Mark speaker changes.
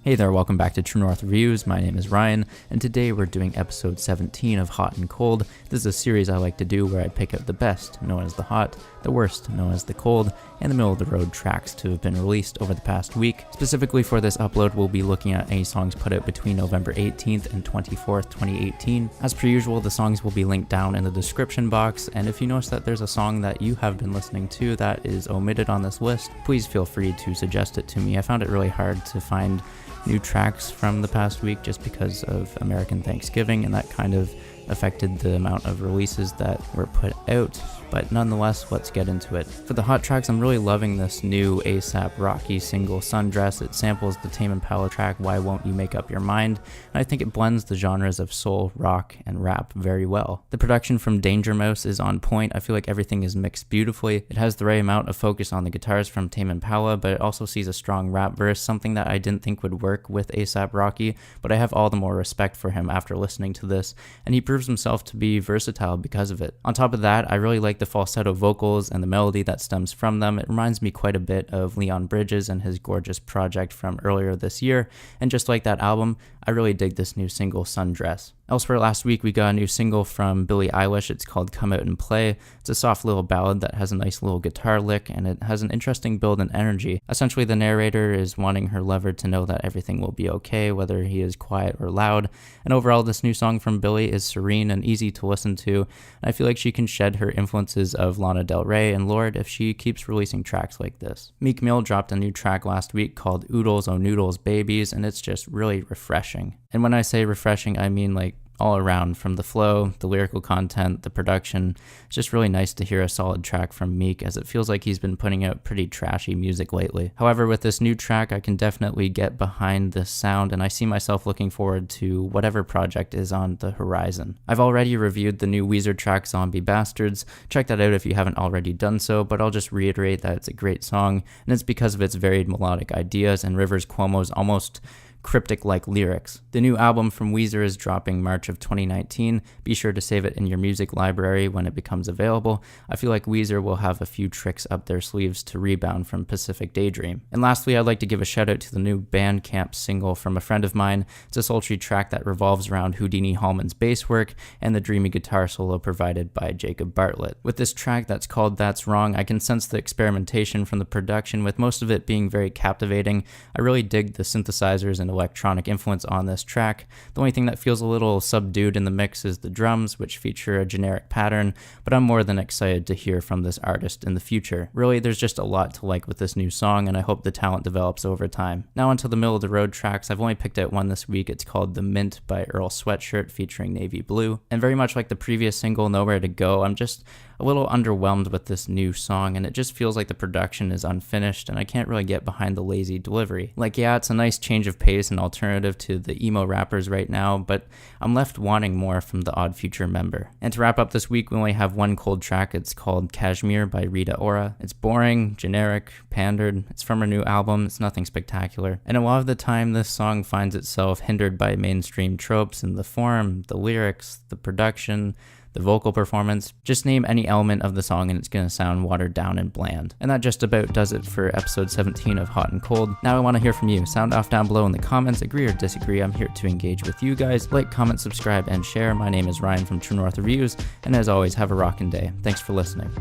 Speaker 1: Hey there, welcome back to True North Reviews. My name is Ryan, and today we're doing episode 17 of Hot and Cold. This is a series I like to do where I pick out the best, known as the hot, the worst, known as the cold, and the middle-of-the-road tracks to have been released over the past week. Specifically for this upload, we'll be looking at any songs put out between November 18th and 24th, 2018. As per usual, the songs will be linked down in the description box, and if you notice that there's a song that you have been listening to that is omitted on this list, please feel free to suggest it to me. I found it really hard to find new tracks from the past week just because of American Thanksgiving, and that kind of affected the amount of releases that were put out. But nonetheless, let's get into it. For the hot tracks, I'm really loving this new A$AP Rocky single, Sundress. It samples the Tame Impala track, Why Won't You Make Up Your Mind? And I think it blends the genres of soul, rock, and rap very well. The production from Danger Mouse is on point. I feel like everything is mixed beautifully. It has the right amount of focus on the guitars from Tame Impala, but it also sees a strong rap verse, something that I didn't think would work with A$AP Rocky, but I have all the more respect for him after listening to this, and he proves himself to be versatile because of it. On top of that, I really like the falsetto vocals and the melody that stems from them. It reminds me quite a bit of Leon Bridges and his gorgeous project from earlier this year, and just like that album, I really dig this new single, Sundress. Elsewhere last week, we got a new single from Billie Eilish. It's called Come Out and Play. It's a soft little ballad that has a nice little guitar lick, and it has an interesting build and energy. Essentially, the narrator is wanting her lover to know that everything will be okay, whether he is quiet or loud. And overall, this new song from Billie is serene and easy to listen to, and I feel like she can shed her influences of Lana Del Rey and Lorde if she keeps releasing tracks like this. Meek Mill dropped a new track last week called Oodles O Noodles Babies, and it's just really refreshing. And when I say refreshing, I mean like all around, from the flow, the lyrical content, the production. It's just really nice to hear a solid track from Meek, as it feels like he's been putting out pretty trashy music lately. However, with this new track, I can definitely get behind this sound, and I see myself looking forward to whatever project is on the horizon. I've already reviewed the new Weezer track, Zombie Bastards. Check that out if you haven't already done so, but I'll just reiterate that it's a great song, and it's because of its varied melodic ideas and Rivers Cuomo's almost cryptic-like lyrics. The new album from Weezer is dropping March of 2019. Be sure to save it in your music library when it becomes available. I feel like Weezer will have a few tricks up their sleeves to rebound from Pacific Daydream. And lastly, I'd like to give a shout out to the new Bandcamp single from a friend of mine. It's a sultry track that revolves around Houdini Hallman's bass work and the dreamy guitar solo provided by Jacob Bartlett. With this track that's called That's Wrong, I can sense the experimentation from the production, with most of it being very captivating. I really dig the synthesizers and electronic influence on this track. The only thing that feels a little subdued in the mix is the drums, which feature a generic pattern, but I'm more than excited to hear from this artist in the future. Really, there's just a lot to like with this new song, and I hope the talent develops over time. Now onto the middle of the road tracks. I've only picked out one this week. It's called The Mint by Earl Sweatshirt featuring Navy Blue. And very much like the previous single, Nowhere to Go, I'm just a little underwhelmed with this new song, and it just feels like the production is unfinished, and I can't really get behind the lazy delivery. Like, yeah, it's a nice change of pace and alternative to the emo rappers right now, but I'm left wanting more from the Odd Future member. And to wrap up this week, we only have one cold track. It's called Cashmere by Rita Ora. It's boring, generic, pandered. It's from her new album. It's nothing spectacular. And a lot of the time, this song finds itself hindered by mainstream tropes in the form, the lyrics, the production, the vocal performance. Just name any element of the song and it's going to sound watered down and bland. And that just about does it for episode 17 of Hot and Cold. Now I want to hear from you. Sound off down below in the comments. Agree or disagree. I'm here to engage with you guys. Like, comment, subscribe, and share. My name is Ryan from True North Reviews, and as always, have a rockin' day. Thanks for listening.